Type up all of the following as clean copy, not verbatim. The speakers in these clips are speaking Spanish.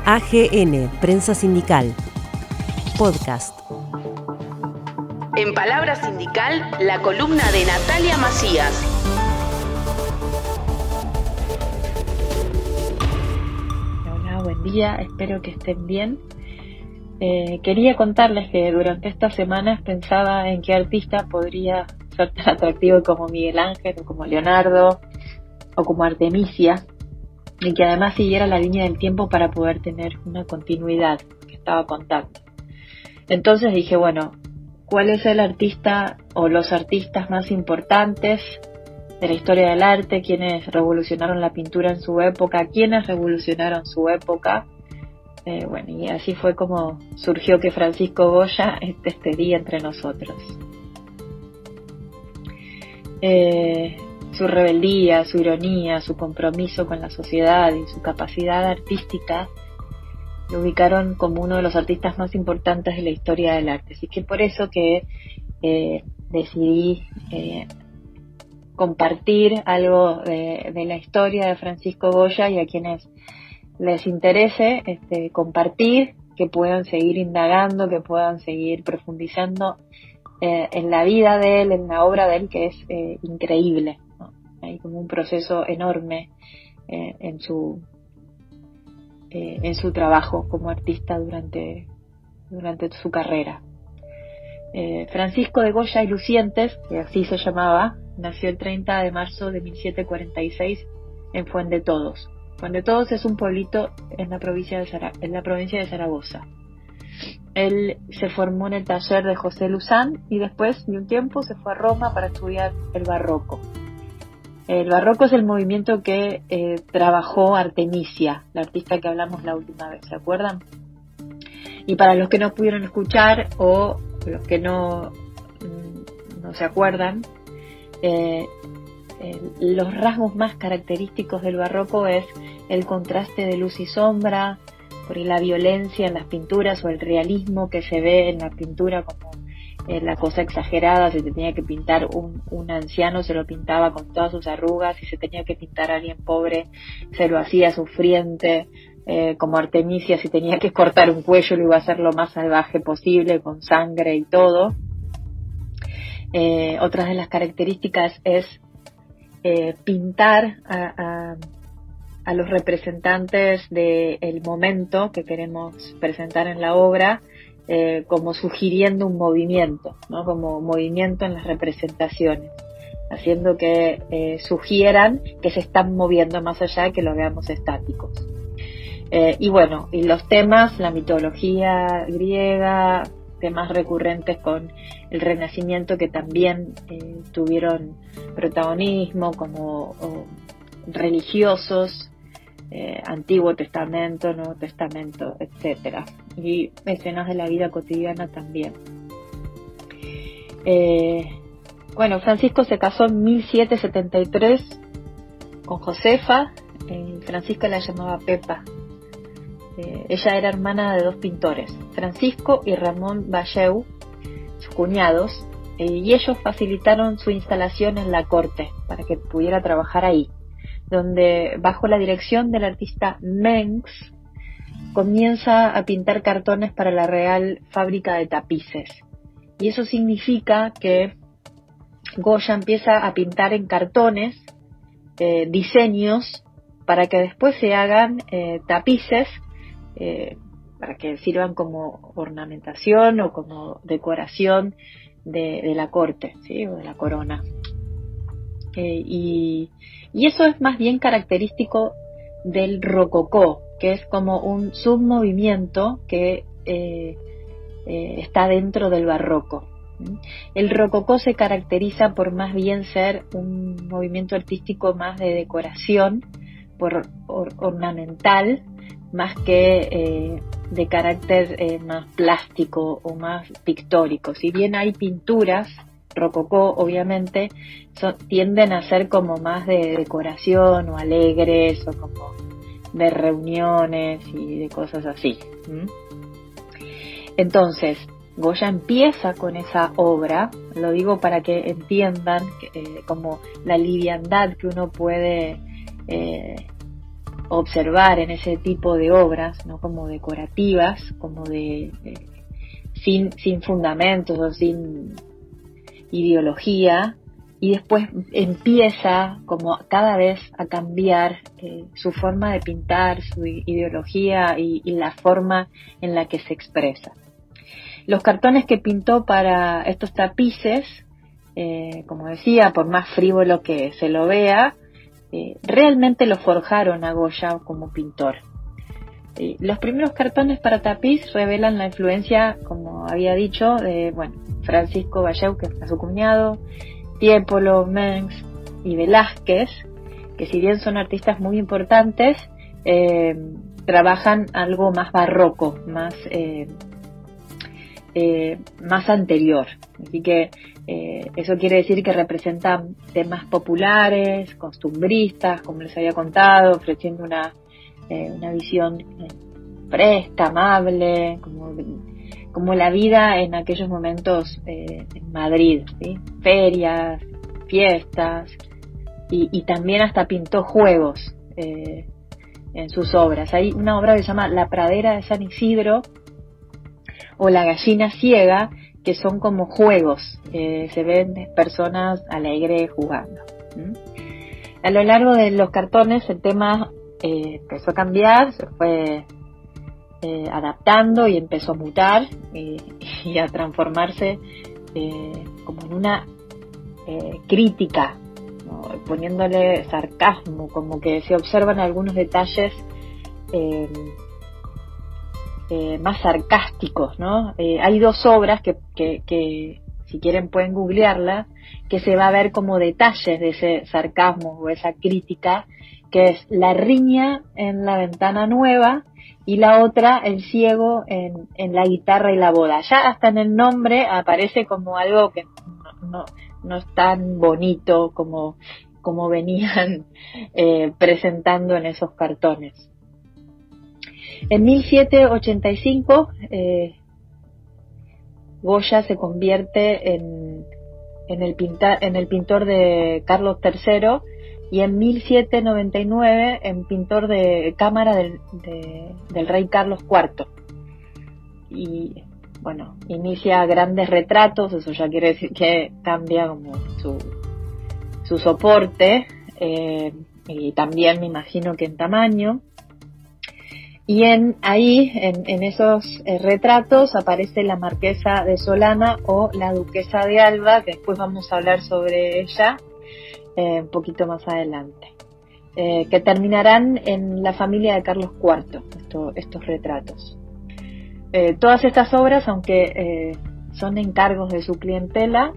AGN, Prensa Sindical. Podcast. En Palabra Sindical, la columna de Natalia Macías. Hola, buen día, espero que estén bien. Quería contarles que durante estas semanas pensaba en qué artista podría ser tan atractivo como Miguel Ángel, o como Leonardo, o como Artemisia, y que además siguiera la línea del tiempo para poder tener una continuidad que estaba contando. Entonces dije, bueno, ¿cuál es el artista o los artistas más importantes de la historia del arte? ¿Quiénes revolucionaron la pintura en su época? ¿Quiénes revolucionaron su época? Bueno, y así fue como surgió que Francisco Goya estaría entre nosotros. Su rebeldía, su ironía, su compromiso con la sociedad y su capacidad artística lo ubicaron como uno de los artistas más importantes de la historia del arte. Así que por eso que decidí compartir algo de la historia de Francisco Goya, y a quienes les interese compartir, que puedan seguir indagando, que puedan seguir profundizando en la vida de él, en la obra de él, que es increíble, ¿no? Hay como un proceso enorme en su trabajo como artista durante su carrera. Francisco de Goya y Lucientes, que así se llamaba, nació el 30 de marzo de 1746 en Fuendetodos. Fuendetodos es un pueblito en la provincia de Zaragoza. Él se formó en el taller de José Luzán y después de un tiempo se fue a Roma para estudiar el barroco. El barroco es el movimiento que trabajó Artemisia, la artista que hablamos la última vez, ¿se acuerdan? Y para los que no pudieron escuchar o los que no se acuerdan, los rasgos más característicos del barroco es el contraste de luz y sombra, por la violencia en las pinturas o el realismo que se ve en la pintura, como la cosa exagerada. Si se tenía que pintar un anciano, se lo pintaba con todas sus arrugas; si se tenía que pintar a alguien pobre, se lo hacía sufriente, como Artemisia. Si tenía que cortar un cuello, lo iba a hacer lo más salvaje posible, con sangre y todo. Otra de las características es pintar a los representantes del momento que queremos presentar en la obra, como sugiriendo un movimiento, ¿no? Como movimiento en las representaciones, haciendo que sugieran que se están moviendo más allá de que lo veamos estáticos. Y bueno, y los temas, la mitología griega, temas recurrentes con el Renacimiento que también tuvieron protagonismo, como religiosos, Antiguo Testamento, Nuevo Testamento, etcétera, y escenas de la vida cotidiana también. Bueno, Francisco se casó en 1773 con Josefa, y Francisco la llamaba Pepa. Ella era hermana de dos pintores, Francisco y Ramón Valleu, sus cuñados, y ellos facilitaron su instalación en la corte para que pudiera trabajar ahí, donde bajo la dirección del artista Mengs comienza a pintar cartones para la Real Fábrica de Tapices. Y eso significa que Goya empieza a pintar en cartones diseños para que después se hagan tapices, para que sirvan como ornamentación o como decoración de la corte, ¿sí? O de la corona. Y eso es más bien característico del rococó, que es como un submovimiento que está dentro del barroco. El rococó se caracteriza por más bien ser un movimiento artístico más de decoración, ornamental, más que de carácter más plástico o más pictórico. Si bien hay pinturas rococó, obviamente tienden a ser como más de decoración o alegres, o como de reuniones y de cosas así. Entonces Goya empieza con esa obra, lo digo para que entiendan como la liviandad que uno puede observar en ese tipo de obras, ¿no? Como decorativas, como sin fundamentos o sin ideología, y después empieza como cada vez a cambiar su forma de pintar, su ideología y la forma en la que se expresa. Los cartones que pintó para estos tapices, como decía, por más frívolo que se lo vea, realmente lo forjaron a Goya como pintor. Los primeros cartones para tapiz revelan la influencia, como había dicho, de Francisco Bayeu, que fue su cuñado, Tiepolo, Mengs y Velázquez, que si bien son artistas muy importantes, trabajan algo más barroco, más anterior. Así que eso quiere decir que representan temas populares, costumbristas, como les había contado, ofreciendo una visión fresca, amable, como la vida en aquellos momentos en Madrid, ¿sí? Ferias, fiestas, y también hasta pintó juegos en sus obras. Hay una obra que se llama La pradera de San Isidro o La gallina ciega, que son como juegos, se ven personas alegres jugando. A lo largo de los cartones el tema empezó a cambiar, se fue adaptando y empezó a mutar y a transformarse como en una crítica, ¿no? Poniéndole sarcasmo, como que se observan algunos detalles más sarcásticos, ¿no? Hay dos obras que si quieren pueden googlearla, que se va a ver como detalles de ese sarcasmo o esa crítica, que es La riña en la ventana nueva y la otra El ciego en la guitarra y la boda. Ya hasta en el nombre aparece como algo que no es tan bonito como venían presentando en esos cartones. En 1785 Goya se convierte en el pintor de Carlos III y en 1799 en pintor de cámara del rey Carlos IV. Y bueno, inicia grandes retratos, eso ya quiere decir que cambia como su soporte, y también me imagino que en tamaño. Y en esos retratos aparece la marquesa de Solana o la duquesa de Alba, que después vamos a hablar sobre ella un poquito más adelante, que terminarán en la familia de Carlos IV, estos retratos. Todas estas obras, aunque son encargos de su clientela,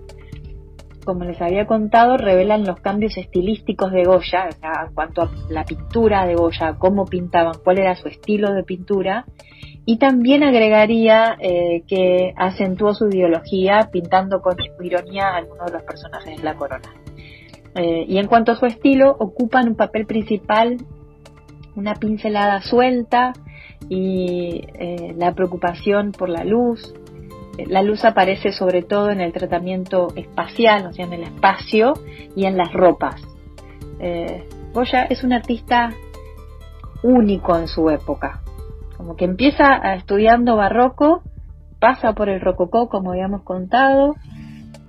como les había contado, revelan los cambios estilísticos de Goya, o sea, en cuanto a la pintura de Goya, cómo pintaban, cuál era su estilo de pintura, y también agregaría que acentuó su ideología pintando con ironía a algunos de los personajes de la corona. Y en cuanto a su estilo, ocupan un papel principal, una pincelada suelta y la preocupación por la luz. La luz aparece sobre todo en el tratamiento espacial, o sea, en el espacio y en las ropas. Goya es un artista único en su época. Como que empieza estudiando barroco, pasa por el rococó, como habíamos contado,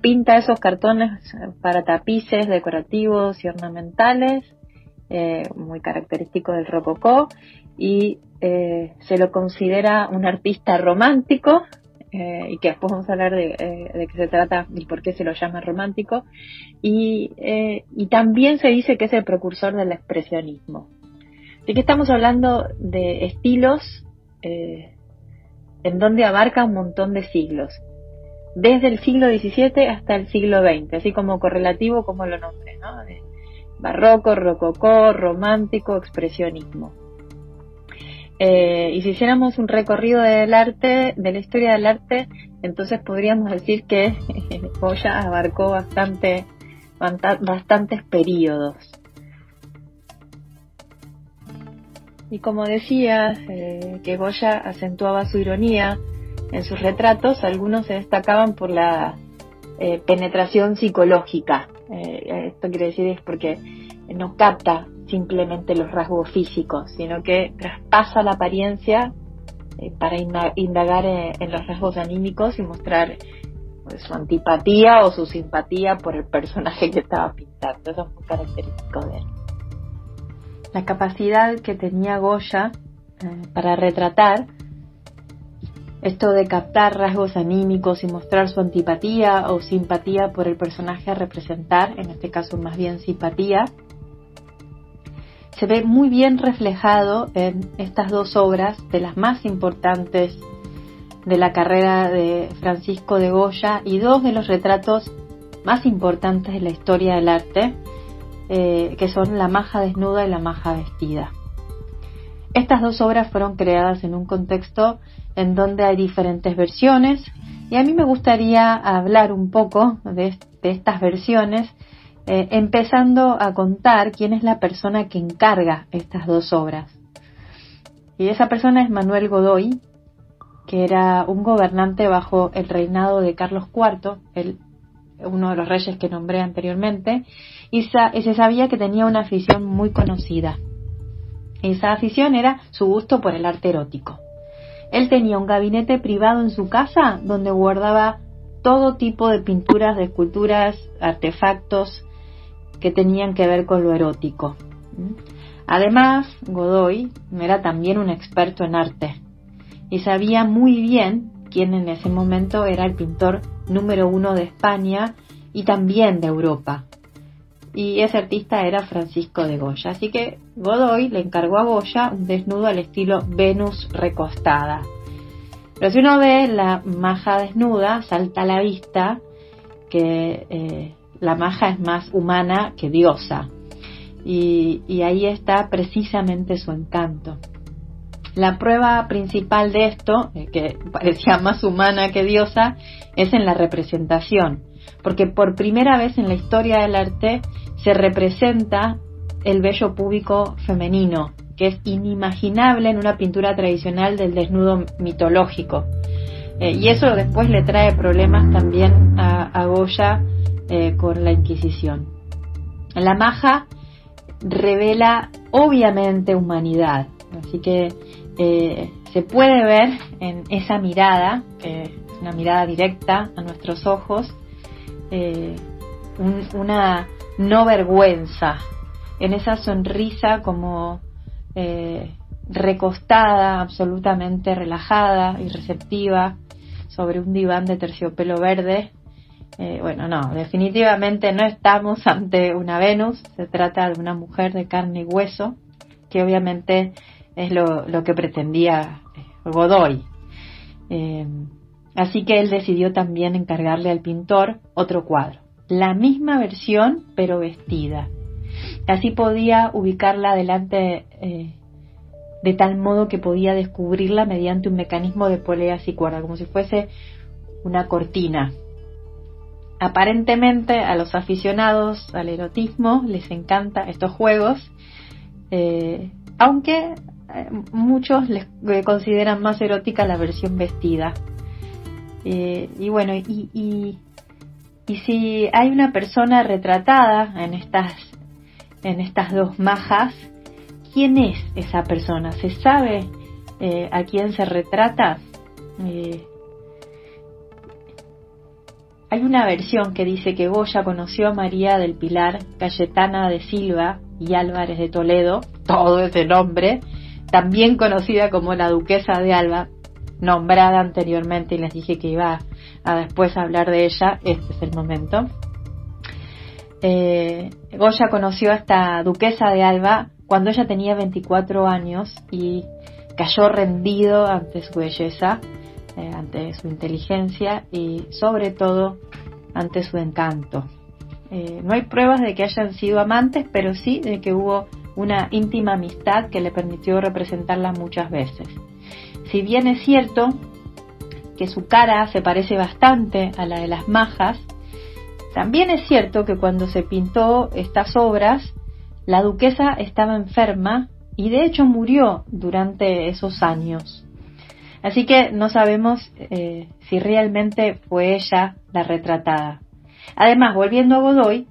pinta esos cartones para tapices decorativos y ornamentales, muy característico del rococó, y se lo considera un artista romántico, y que después vamos a hablar de qué se trata y por qué se lo llama romántico, y también se dice que es el precursor del expresionismo. Así que estamos hablando de estilos en donde abarca un montón de siglos, desde el siglo XVII hasta el siglo XX, así como correlativo, como lo nombré, ¿no? De barroco, rococó, romántico, expresionismo. Y si hiciéramos un recorrido del arte, de la historia del arte, entonces podríamos decir que Goya abarcó bastantes periodos. Y como decía, que Goya acentuaba su ironía en sus retratos, algunos se destacaban por la penetración psicológica. Esto quiere decir es porque nos capta simplemente los rasgos físicos, sino que traspasa la apariencia para indagar en los rasgos anímicos y mostrar su antipatía o su simpatía por el personaje que estaba pintando. Eso es muy característico de él. La capacidad que tenía Goya para retratar, esto de captar rasgos anímicos y mostrar su antipatía o simpatía por el personaje a representar, en este caso más bien simpatía, se ve muy bien reflejado en estas dos obras de las más importantes de la carrera de Francisco de Goya y dos de los retratos más importantes de la historia del arte, que son La maja desnuda y La maja vestida. Estas dos obras fueron creadas en un contexto en donde hay diferentes versiones, y a mí me gustaría hablar un poco de estas versiones, empezando a contar quién es la persona que encarga estas dos obras. Y esa persona es Manuel Godoy, que era un gobernante bajo el reinado de Carlos IV, uno de los reyes que nombré anteriormente, y se sabía que tenía una afición muy conocida. Esa afición era su gusto por el arte erótico. Él tenía un gabinete privado en su casa donde guardaba todo tipo de pinturas, de esculturas, artefactos que tenían que ver con lo erótico. Además, Godoy era también un experto en arte y sabía muy bien quién en ese momento era el pintor número 1 de España y también de Europa. Y ese artista era Francisco de Goya. Así que Godoy le encargó a Goya un desnudo al estilo Venus recostada. Pero si uno ve la maja desnuda, salta a la vista que la maja es más humana que diosa. Y ahí está precisamente su encanto. La prueba principal de esto, que parecía más humana que diosa, es en la representación. Porque por primera vez en la historia del arte se representa el vello púbico femenino, que es inimaginable en una pintura tradicional del desnudo mitológico. Y eso después le trae problemas también a Goya con la Inquisición. La maja revela obviamente humanidad, así que se puede ver en esa mirada, una mirada directa a nuestros ojos, una no vergüenza, en esa sonrisa como recostada, absolutamente relajada y receptiva sobre un diván de terciopelo verde. No, definitivamente no estamos ante una Venus, se trata de una mujer de carne y hueso, que obviamente es lo que pretendía Godoy. Así que él decidió también encargarle al pintor otro cuadro, la misma versión pero vestida. Así podía ubicarla delante de tal modo que podía descubrirla mediante un mecanismo de poleas y cuerda, como si fuese una cortina. Aparentemente a los aficionados al erotismo les encantan estos juegos, aunque muchos les consideran más erótica la versión vestida. Y si hay una persona retratada en estas dos majas, ¿quién es esa persona? ¿Se sabe a quién se retrata? Hay una versión que dice que Goya conoció a María del Pilar Cayetana de Silva y Álvarez de Toledo, todo ese nombre, también conocida como la Duquesa de Alba, nombrada anteriormente, y les dije que iba a después hablar de ella. Este es el momento. Goya conoció a esta Duquesa de Alba cuando ella tenía 24 años y cayó rendido ante su belleza, ante su inteligencia y sobre todo ante su encanto. No hay pruebas de que hayan sido amantes, pero sí de que hubo una íntima amistad que le permitió representarla muchas veces. Si bien es cierto que su cara se parece bastante a la de las majas, también es cierto que cuando se pintó estas obras, la duquesa estaba enferma y de hecho murió durante esos años. Así que no sabemos si realmente fue ella la retratada. Además, volviendo a Godoy,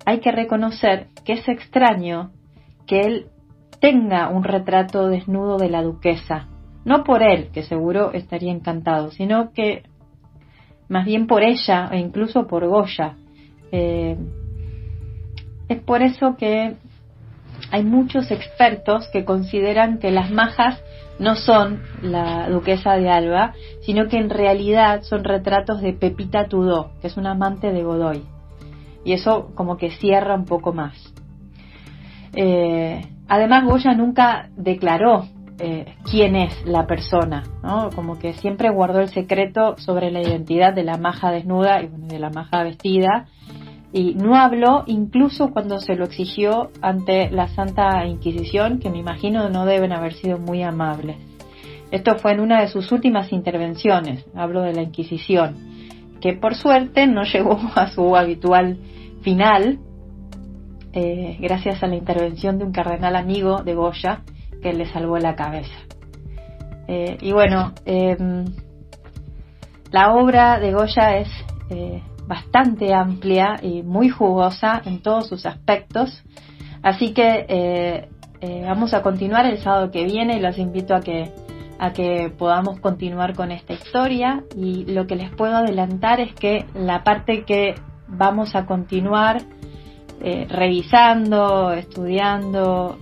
hay que reconocer que es extraño que él tenga un retrato desnudo de la duquesa. No por él, que seguro estaría encantado, sino que más bien por ella e incluso por Goya. Es por eso que hay muchos expertos que consideran que las majas no son la duquesa de Alba, sino que en realidad son retratos de Pepita Tudó, que es una amante de Godoy. Y eso como que cierra un poco más. Además, Goya nunca declaró quién es la persona, ¿no? Como que siempre guardó el secreto sobre la identidad de la maja desnuda y de la maja vestida, y no habló incluso cuando se lo exigió ante la Santa Inquisición, que me imagino no deben haber sido muy amables. Esto fue en una de sus últimas intervenciones, hablo de la Inquisición, que por suerte no llegó a su habitual final, gracias a la intervención de un cardenal amigo de Goya que le salvó la cabeza. Y bueno, la obra de Goya es bastante amplia y muy jugosa en todos sus aspectos, así que vamos a continuar el sábado que viene y los invito a que podamos continuar con esta historia. Y lo que les puedo adelantar es que la parte que vamos a continuar revisando, estudiando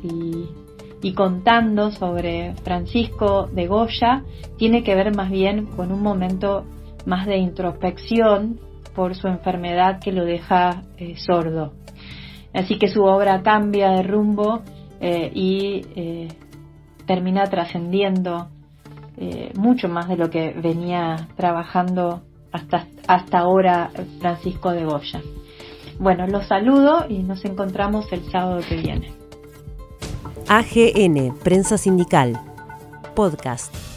y contando sobre Francisco de Goya tiene que ver más bien con un momento más de introspección por su enfermedad que lo deja sordo. Así que su obra cambia de rumbo y termina trascendiendo mucho más de lo que venía trabajando hasta ahora Francisco de Goya. Bueno, los saludo y nos encontramos el sábado que viene. AGN, Prensa Sindical, Podcast.